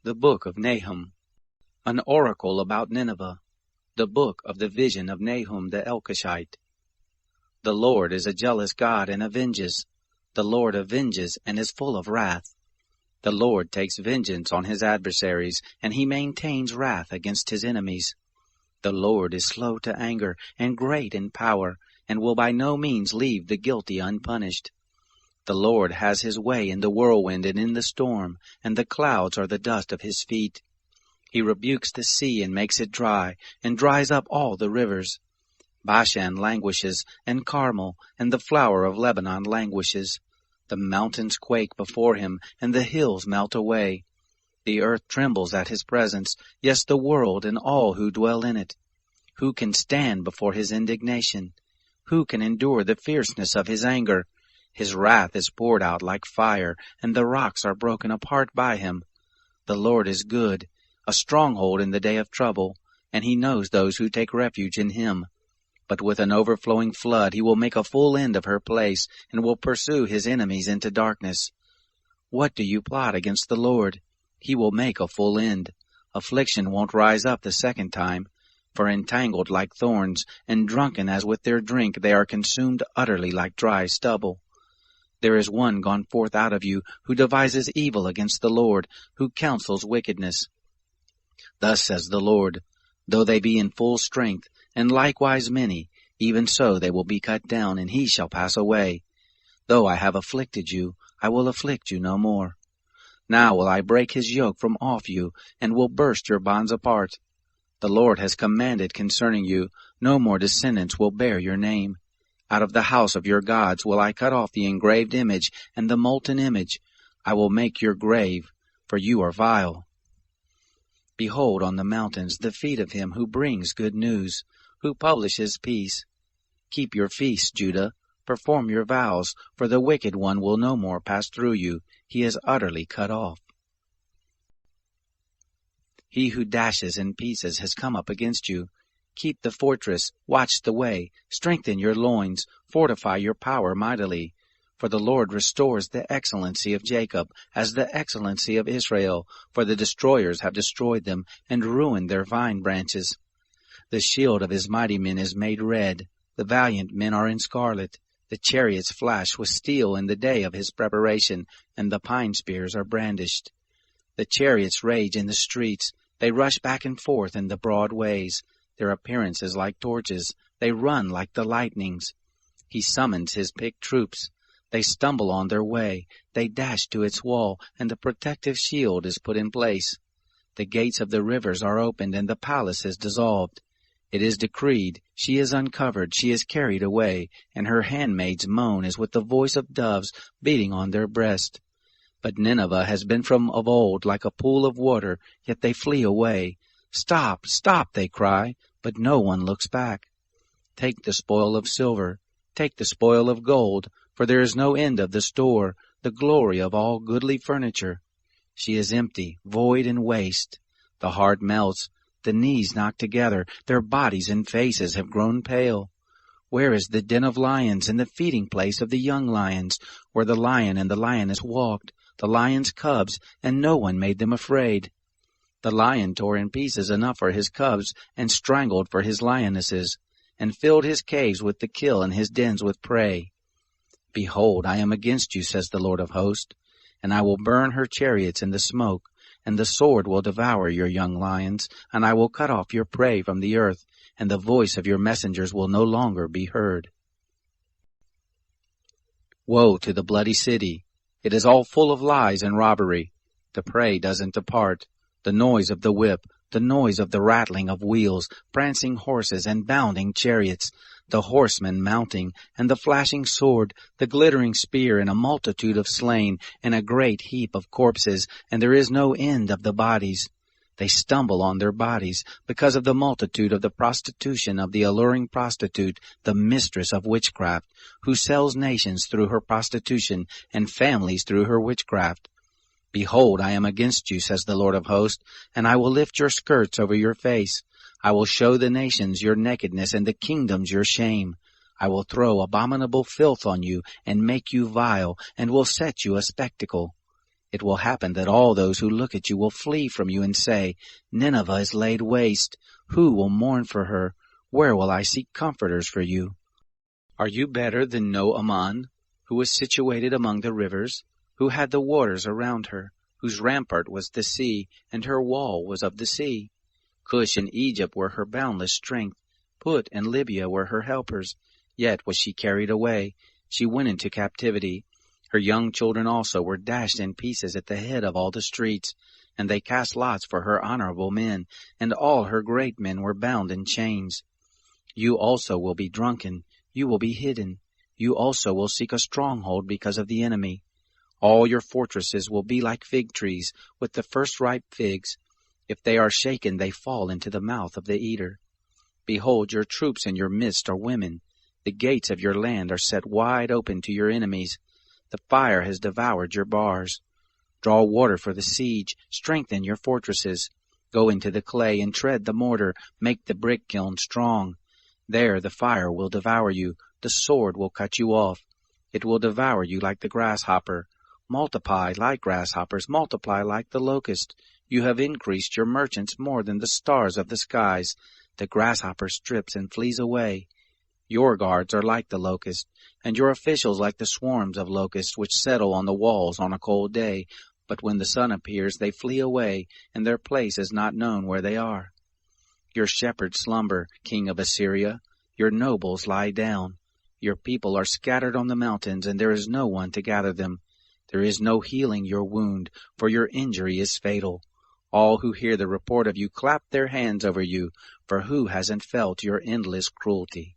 The book of Nahum. An oracle about Nineveh. The book of the vision of Nahum the Elkoshite. The Lord is a jealous God and avenges. The Lord avenges and is full of wrath. The Lord takes vengeance on his adversaries, and he maintains wrath against his enemies. The Lord is slow to anger and great in power, and will by no means leave the guilty unpunished. The Lord has his way in the whirlwind and in the storm, and the clouds are the dust of his feet. He rebukes the sea and makes it dry, and dries up all the rivers. Bashan languishes, and Carmel, and the flower of Lebanon languishes. The mountains quake before him, and the hills melt away. The earth trembles at his presence, yes, the world and all who dwell in it. Who can stand before his indignation? Who can endure the fierceness of his anger? His wrath is poured out like fire, and the rocks are broken apart by him. The Lord is good, a stronghold in the day of trouble, and he knows those who take refuge in him. But with an overflowing flood he will make a full end of her place, and will pursue his enemies into darkness. What do you plot against the Lord? He will make a full end. Affliction won't rise up the second time. For entangled like thorns, and drunken as with their drink, they are consumed utterly like dry stubble. There is one gone forth out of you, who devises evil against the Lord, who counsels wickedness. Thus says the Lord, though they be in full strength, and likewise many, even so they will be cut down, and he shall pass away. Though I have afflicted you, I will afflict you no more. Now will I break his yoke from off you, and will burst your bonds apart. The Lord has commanded concerning you, no more descendants will bear your name. Out of the house of your gods will I cut off the engraved image and the molten image. I will make your grave, for you are vile. Behold on the mountains the feet of him who brings good news, who publishes peace. Keep your feasts, Judah, perform your vows, for the wicked one will no more pass through you. He is utterly cut off. He who dashes in pieces has come up against you. Keep the fortress, watch the way, strengthen your loins, fortify your power mightily. For the Lord restores the excellency of Jacob, as the excellency of Israel, for the destroyers have destroyed them, and ruined their vine branches. The shield of his mighty men is made red, the valiant men are in scarlet. The chariots flash with steel in the day of his preparation, and the pine spears are brandished. The chariots rage in the streets, they rush back and forth in the broad ways. Their appearance is like torches, they run like the lightnings. He summons his picked troops. They stumble on their way, they dash to its wall, and the protective shield is put in place. The gates of the rivers are opened, and the palace is dissolved. It is decreed, she is uncovered, she is carried away, and her handmaids moan as with the voice of doves beating on their breast. But Nineveh has been from of old like a pool of water, yet they flee away. Stop, stop, they cry, but no one looks back. Take the spoil of silver, take the spoil of gold, for there is no end of the store, the glory of all goodly furniture. She is empty, void, and waste. The heart melts, the knees knock together, their bodies and faces have grown pale. Where is the den of lions and the feeding place of the young lions, where the lion and the lioness walked, the lion's cubs, and no one made them afraid? The lion tore in pieces enough for his cubs, and strangled for his lionesses, and filled his caves with the kill and his dens with prey. Behold, I am against you, says the Lord of hosts, and I will burn her chariots in the smoke, and the sword will devour your young lions, and I will cut off your prey from the earth, and the voice of your messengers will no longer be heard. Woe to the bloody city! It is all full of lies and robbery. The prey doesn't depart. The noise of the whip, the noise of the rattling of wheels, prancing horses and bounding chariots, the horsemen mounting, and the flashing sword, the glittering spear, and a multitude of slain, and a great heap of corpses, and there is no end of the bodies. They stumble on their bodies, because of the multitude of the prostitution of the alluring prostitute, the mistress of witchcraft, who sells nations through her prostitution, and families through her witchcraft. Behold, I am against you, says the Lord of hosts, and I will lift your skirts over your face. I will show the nations your nakedness, and the kingdoms your shame. I will throw abominable filth on you, and make you vile, and will set you a spectacle. It will happen that all those who look at you will flee from you and say, Nineveh is laid waste. Who will mourn for her? Where will I seek comforters for you? Are you better than Nahum, who was situated among the rivers, who had the waters around her, whose rampart was the sea, and her wall was of the sea? Cush and Egypt were her boundless strength. Put and Libya were her helpers. Yet was she carried away. She went into captivity. Her young children also were dashed in pieces at the head of all the streets. And they cast lots for her honorable men, and all her great men were bound in chains. You also will be drunken. You will be hidden. You also will seek a stronghold because of the enemy. All your fortresses will be like fig trees with the first ripe figs. If they are shaken, they fall into the mouth of the eater. Behold, your troops in your midst are women. The gates of your land are set wide open to your enemies. The fire has devoured your bars. Draw water for the siege. Strengthen your fortresses. Go into the clay and tread the mortar. Make the brick kiln strong. There the fire will devour you. The sword will cut you off. It will devour you like the grasshopper. Multiply like grasshoppers. Multiply like the locust. You have increased your merchants more than the stars of the skies. The grasshopper strips and flees away. Your guards are like the locust, and your officials like the swarms of locusts which settle on the walls on a cold day. But when the sun appears, they flee away, and their place is not known where they are. Your shepherds slumber, king of Assyria. Your nobles lie down. Your people are scattered on the mountains, and there is no one to gather them. There is no healing your wound, for your injury is fatal. All who hear the report of you clap their hands over you, for who hasn't felt your endless cruelty?